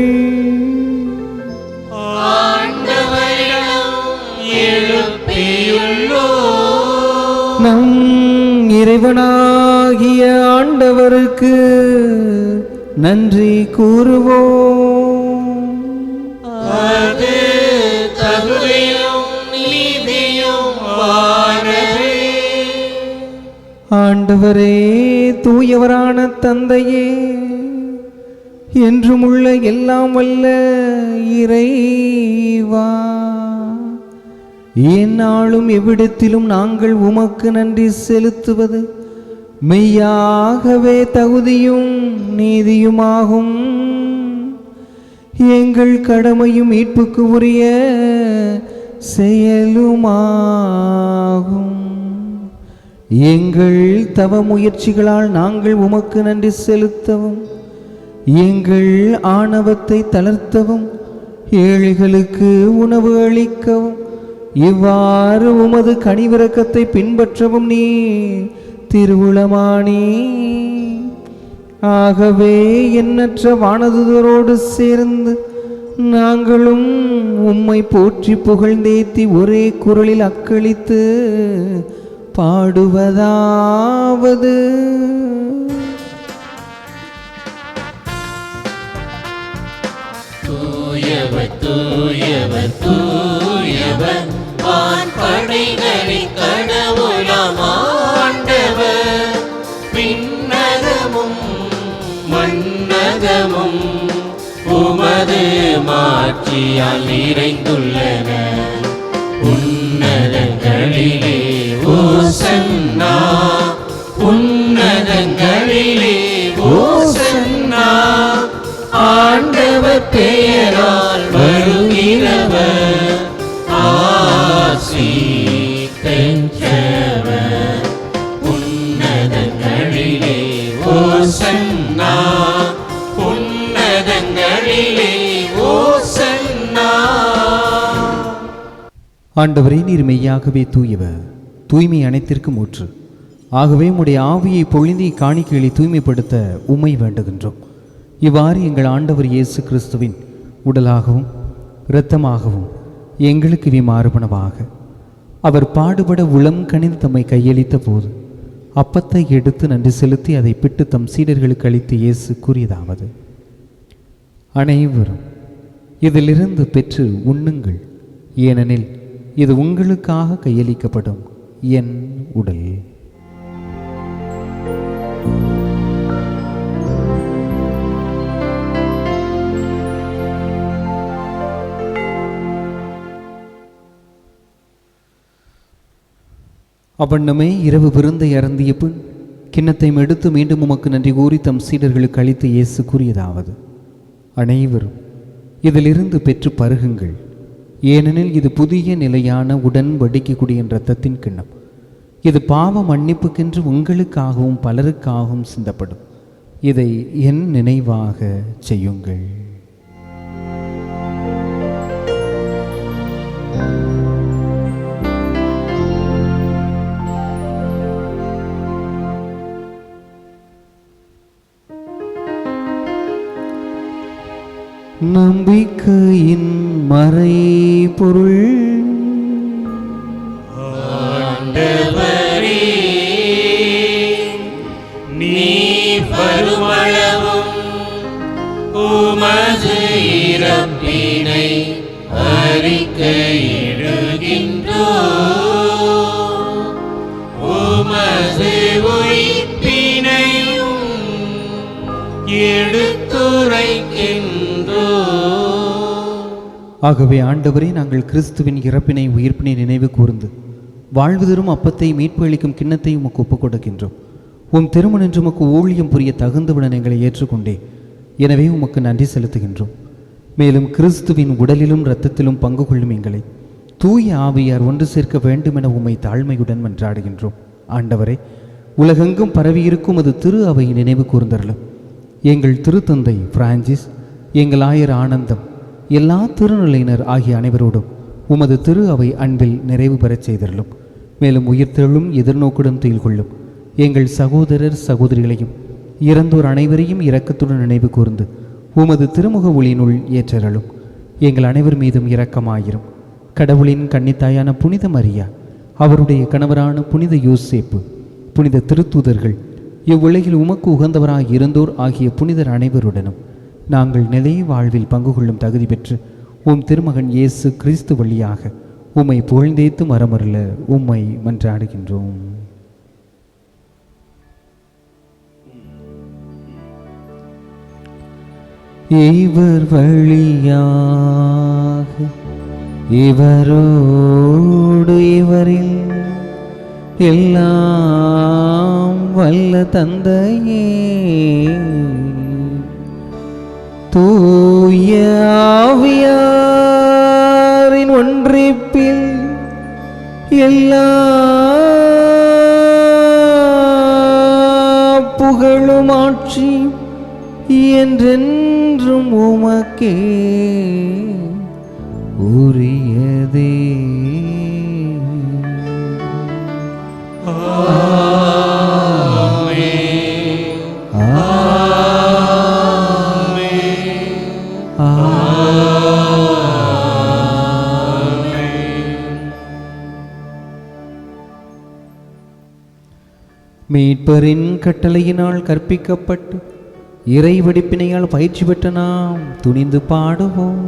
ஆண்டவரிடம் எழுப்பியுள்ளோம். நம் இறைவனாகிய ஆண்டவருக்கு நன்றி கூறுவோம். அது தகுதியும் நீதியும் ஆனதே. ஆண்டவரே, தூயவரான தந்தையே, என்றும் உள்ள எல்லாம் வல்ல இறைவா, எந்நாளும் எவ்விடத்திலும் நாங்கள் உமக்கு நன்றி செலுத்துவது மெய்யாகவே தகுதியும் நீதியுமாகும். எங்கள் கடமையும் மீட்புக்கு உரிய செயலுமாகும். எங்கள் தவ முயற்சிகளால் நாங்கள் உமக்கு நன்றி செலுத்தவும், எங்கள் ஆணவத்தை தளர்த்தவும், ஏழைகளுக்கு உணவு அளிக்கவும், இவ்வாறு உமது கனிவிரக்கத்தை பின்பற்றவும் நீ திருவுளமானி. ஆகவே எண்ணற்ற வானதுதரோடு சேர்ந்து நாங்களும் உம்மை போற்றி புகழ்ந்தேத்தி ஒரே குரலில் அக்களித்து பாடுவதாவது: தூயவர் தூயவர் தூயவர் வான் படைகளின் கடவுளாம் ஆண்டவர். விண்ணகமும் மண்ணகமும் உமது மாட்சியால் நிறைந்துள்ளன. உன்னதங்களிலே ஓசன்னா, உன்னதங்களிலே ஓசன்னா. ஆண்டவர் பெயரால் வருகிறவர் ஆசி பெற்றவர். உன்னதங்களிலே ஓசன்னா, உன்னதங்களிலே ஓசன்னா. ஆண்டவரே, நீர் மெய்யாகவே தூயவர், தூய்மை அனைத்திற்கும் ஊற்று. ஆகவே உம்முடைய ஆவியை பொழிந்தி காணிக்கைகளை தூய்மைப்படுத்த உம்மை வேண்டுகின்றோம். இவ்வாறு எங்கள் ஆண்டவர் இயேசு கிறிஸ்துவின் உடலாகவும் இரத்தமாகவும் எங்களுக்கு இவை மாறுபனவாக. அவர் பாடுபட உளம் கனிந்து தம்மை கையளித்த போது அப்பத்தை எடுத்து நன்றி செலுத்தி அதை பிட்டு தம் சீடர்களுக்கு அளித்து இயேசு கூறியதாவது: அனைவரும் இதிலிருந்து பெற்று உண்ணுங்கள், ஏனெனில் இது உங்களுக்காக கையளிக்கப்படும் என் உடல். அவண்ணமே இரவு விருந்தை அருந்திய பின் கிண்ணத்தையும் எடுத்து மீண்டும் உமக்கு நன்றி கூறி தம் சீடர்களுக்கு அளித்து இயேசு கூறியதாவது: அனைவரும் இதிலிருந்து பெற்று பருகுங்கள், ஏனெனில் இது புதிய நிலையான உடன்படிக்கைக்குரிய இரத்தத்தின் கிண்ணம். இது பாவ மன்னிப்புக்கென்று உங்களுக்காகவும் பலருக்காகவும் சிந்தப்படும். இதை என் நினைவாக செய்யுங்கள். நம்பிக்கையின் மறைபொருள். ஆண்டவரே, நீ வருமளவும் உமது இறப்பினை அறிக்கையிடுகின்றோம், உமது உயிர்ப்பினையும் எடுத்துரைக்கின்றோம். ஆகவே ஆண்டவரே, நாங்கள் கிறிஸ்துவின் இறப்பினை உயிர்ப்பினை நினைவு கூர்ந்து வாழ்வு தரும் அப்பத்தை மீட்பு அளிக்கும் கிண்ணத்தை உமக்கு ஒப்புக் கொடுக்கின்றோம். உம் திருமணன்று உமக்கு ஊழியம் புரிய தகுந்தவுடன் எங்களை ஏற்றுக்கொண்டே, எனவே உமக்கு நன்றி செலுத்துகின்றோம். மேலும் கிறிஸ்துவின் உடலிலும் இரத்தத்திலும் பங்கு கொள்ளும் எங்களை தூய ஆவியார் ஒன்று சேர்க்க வேண்டுமென உம்மை தாழ்மையுடன் மன்றாடுகின்றோம். ஆண்டவரே, உலகெங்கும் பரவியிருக்கும் அது திரு அவை நினைவு கூர்ந்தருளும். எங்கள் திருத்தந்தை பிரான்சிஸ், எங்கள் ஆயர் ஆனந்தம், எல்லா திருநிலையினர் ஆகிய அனைவரோடும் உமது திரு அவை அன்பில் நிறைவு பெறச் செய்தருளும். மேலும் உயிர்த்தெழும் எதிர்நோக்குடன் துயில் கொள்ளும் எங்கள் சகோதரர் சகோதரிகளையும் இறந்தோர் அனைவரையும் இரக்கத்துடன் நினைவு கூர்ந்து உமது திருமுக ஒளியினுள் ஏற்றருளும். எங்கள் அனைவர் மீதும் இரக்கமாயிரும். கடவுளின் கன்னித்தாயான புனித மரியா, அவருடைய கணவரான புனித யோசேப்பு, புனித திருத்தூதர்கள், இவ்வுலகில் உமக்கு உகந்தவராக இருந்தோர் ஆகிய புனிதர் அனைவருடனும் நாங்கள் நிலை வாழ்வில் பங்கு கொள்ளும் தகுதி பெற்று உம் திருமகன் இயேசு கிறிஸ்து வழியாக உம்மை புகழ்ந்தேத்து மரமருள உம்மை மன்றாடுகின்றோம். இவர் வழியாக இவரோடு இவரில் எல்லாம் வல்ல தந்தையே, தூய ஆவியாரின் ஒன்றிப்பில் எல்லா புகழும் ஆட்சி என்றென்றும் உமக்கே உரியதே. மீட்பரின் கட்டளையினால் கற்பிக்கப்பட்டு இறை வெடிப்பினையால் பயிற்சி பெற்ற நாம் துணிந்து பாடுவோம்.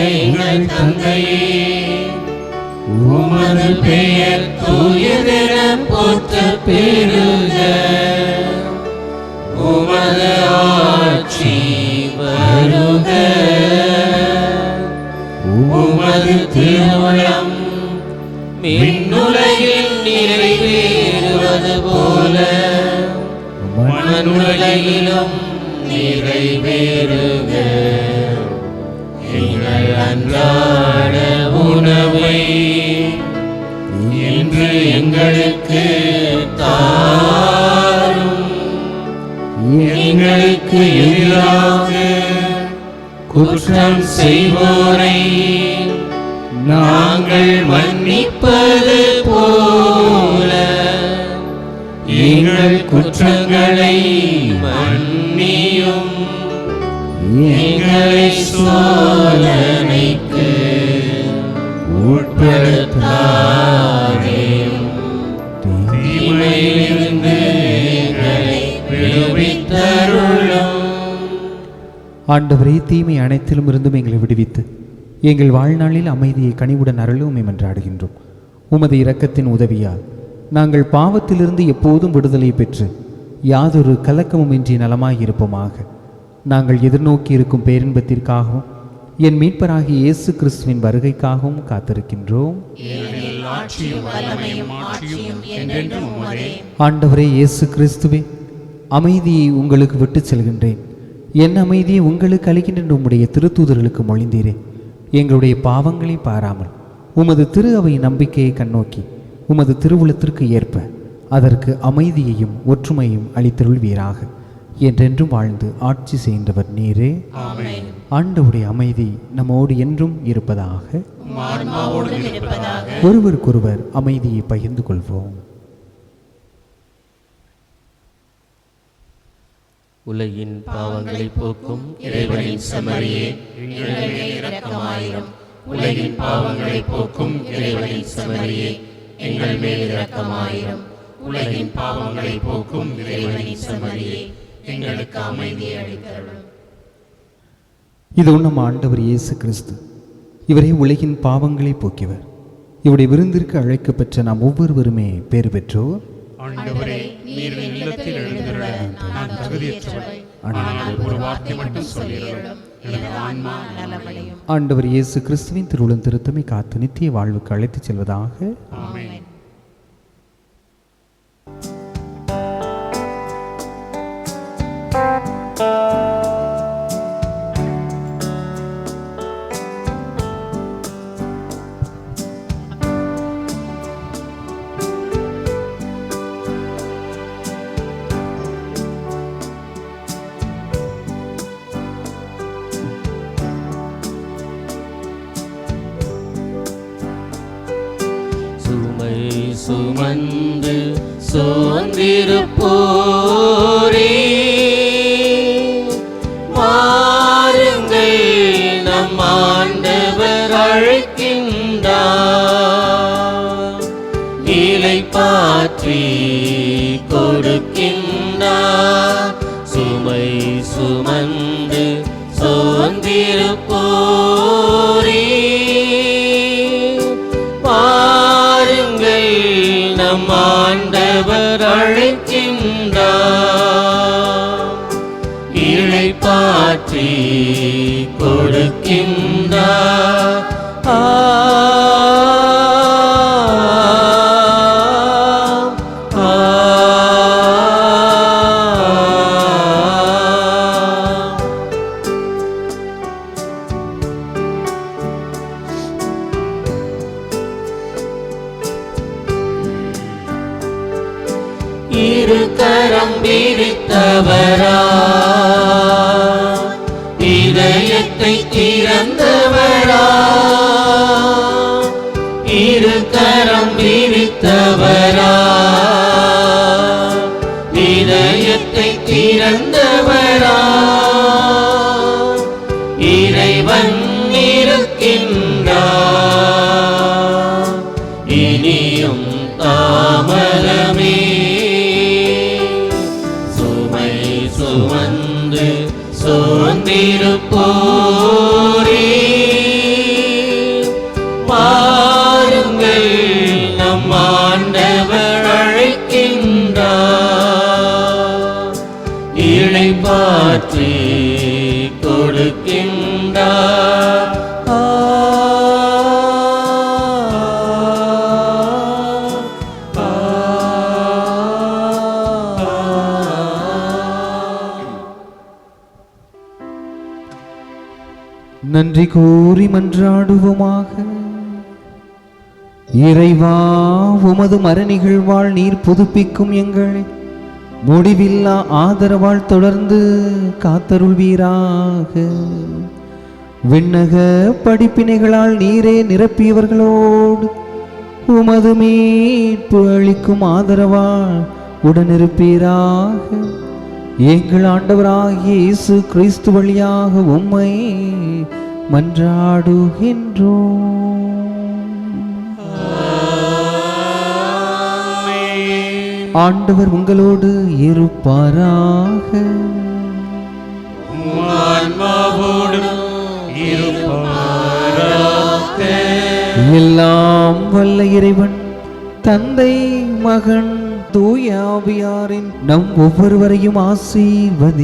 எங்கள் தந்தையே, உமது பெயர் தூயதென போற்றப் பெறுக. உமது ஆட்சி வருக. உமது திருவுளம் விண்ணுலகில் நிறைவேறுவது போல மண்ணுலகிலும் நிறைவேறுக. எங்கள் அன்றாட உணவை இன்று எங்களுக்கு தாரும். எங்களுக்கு எதிராக குற்றம் செய்வோரை நாங்கள் மன்னிப்பது போல எங்கள் குற்றங்களை மன்னியும். எங்களை சோதனைக்கு உட்படுத்தாதேயும், தீமையிலிருந்து எங்களை விடுவித்தருளும். ஆண்டவரே, தீமை அனைத்திலும் இருந்தும் எங்களை விடுவித்து எங்கள் வாழ்நாளில் அமைதியை கனிவுடன் அருளும் என்றாடுகின்றோம். உமது இரக்கத்தின் உதவியால் நாங்கள் பாவத்திலிருந்து எப்போதும் விடுதலை பெற்று யாதொரு கலக்கமுமின்றி நலமாயிருப்போமாக. நாங்கள் எதிர்நோக்கி இருக்கும் பேரின்பத்திற்காகவும் என் மீட்பராகிய இயேசு கிறிஸ்துவின் வருகைக்காகவும் காத்திருக்கின்றோம். ஆண்டவரே இயேசு கிறிஸ்துவே, அமைதியை உங்களுக்கு விட்டுச் செல்கின்றேன், என் அமைதியை உங்களுக்கு அளிக்கின்ற உம்முடைய திருத்தூதர்களுக்கு மொழிந்தீரே. எங்களுடைய பாவங்களை பாராமல் உமது திரு அவை நம்பிக்கையை கண்ணோக்கி உமது திருவுளத்திற்கு ஏற்ப அதற்கு அமைதியையும் ஒற்றுமையும் அளித்தருள்வீராக. என்றென்றும் வாழ்ந்து ஆட்சி செய்கின்றவர் நீரே. ஆண்டவருடைய அமைதி நம்மோடு என்றும் இருப்பதாக. ஒருவருக்கொருவர் அமைதியை பகிர்ந்து கொள்வோம். உலகின் பாவங்களை போக்கும் இறைவனின் செம்மறியே, எங்கள் மேல் இரக்கமாயிரும். உலகின் பாவங்களை போக்கும் இறைவனின் செம்மறியே, எங்கள் மேல் இரக்கமாயிரும். உலகின் பாவங்களை போக்கும் இறைவனின் செம்மறியே, எங்களுக்கு அமைதியை அளித்தருளும். இதோ நம் ஆண்டவர் இயேசு கிறிஸ்து, இவரே உலகின் பாவங்களை போக்கியவர். இவருடைய விருந்திற்கு அழைக்கப்பெற்ற நாம் ஒவ்வொருவருமே பேறு பெற்றோர். ஆண்டவரே, நீர் என் இல்லத்தில் எழுந்துள்ள நான் தகுதியற்றவள். ஆனால் ஒரு வார்த்தை மட்டும் சொல்லியருளும், எனது ஆன்மா நலமடையும். ஆண்டவர் இயேசு கிறிஸ்துவின் திருவுளம் திருத்தமை காத்து நித்திய வாழ்வுக்கு அழைத்துச் செல்வதாக. ஆமென். சுமந்து சோர்ந்திருப்போரே, வாருங்கள், நம் ஆண்டவர் அழைக்கின்றார். இளைப்பாற்றி கொடுக்கின்றார். சுமை சுமந்து சோர்ந்திருப்போரே, நம் ஆண்டவர் அழைக்கின்றார். இளைப்பாற்றி கொடுக்கின்றார். இரு கரம் விரித்தவரா, இதயத்தை திறந்தவரா, இரு கரம் விரித்தவரா, இதயத்தை திறந்தவரா, இறைவன் இருக்கின்றார், இனியும் தாமதமே. சுமை சுமந்து சோர்ந்திருப்போரே, வாருங்கள், நம் ஆண்டவர் அழைக்கின்றார், இளைப்பாற்றி கொடுக்கின்றார். நன்றி கூறி மன்றாடுவோமாக. இறைவா, உமது மரநிகழ்வாள் நீர் புதுப்பிக்கும் எங்களை முடிவில்லா ஆதரவால் தொடர்ந்து காத்தருள்வீராக. விண்ணக படிப்பினைகளால் நீரே நிரப்பியவர்களோடு உமது மீட்பு அளிக்கும் ஆதரவால் உடனிருப்பீராக. எங்கள் ஆண்டவராகிய இயேசு கிறிஸ்து வழியாக உம்மை மன்றாடுகின்றோம். ஆண்டவர் உங்களோடு இருப்பாராக. எல்லாம் வல்ல இறைவன் தந்தை, மகன், தூய ஆவியாரின் நம் ஒவ்வொருவரையும் ஆசீர்வதிப்பாராக.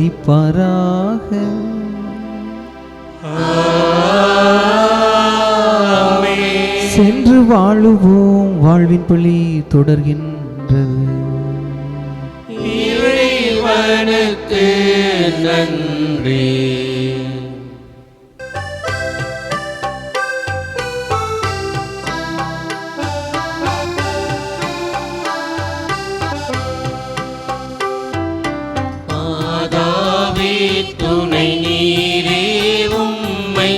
சென்று வாழுவோம், வாழ்வின் பள்ளி தொடர்கின்றது. இறைவனுக்கு நன்றி. துணை நீரே, உம்மை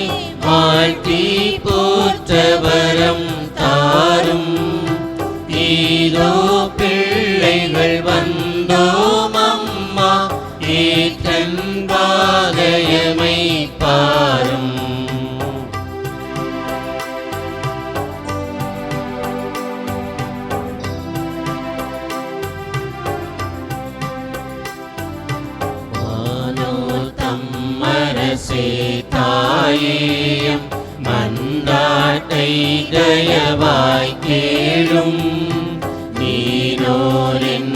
வாழ்த்தி போற்றவரம் தாரும். இதோ பிள்ளைகள் வந்தோம் அம்மா, ஏற்றன் பாதையமை பாரும். தாயேயம் மன்றாட்டை தயவாய் கேளும். நீனோரென்றமை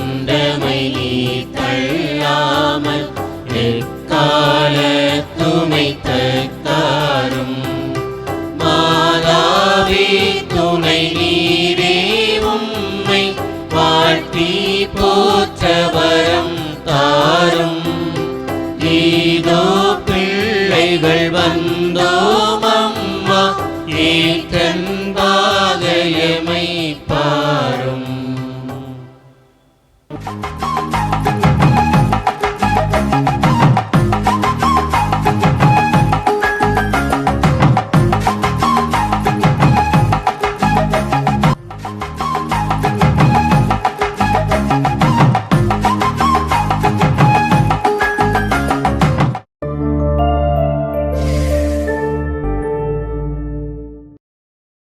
நீ தள்ளாமல் எக்கால துணை தக்காரும். மாதாவே துணை நீரே, உம்மை வாழ்த்தி போற்றவரம் தாரும். இதோ பிள்ளைகள் வந்தோம் அம்மா, ஏற்றன் பாதையமை பாரும்.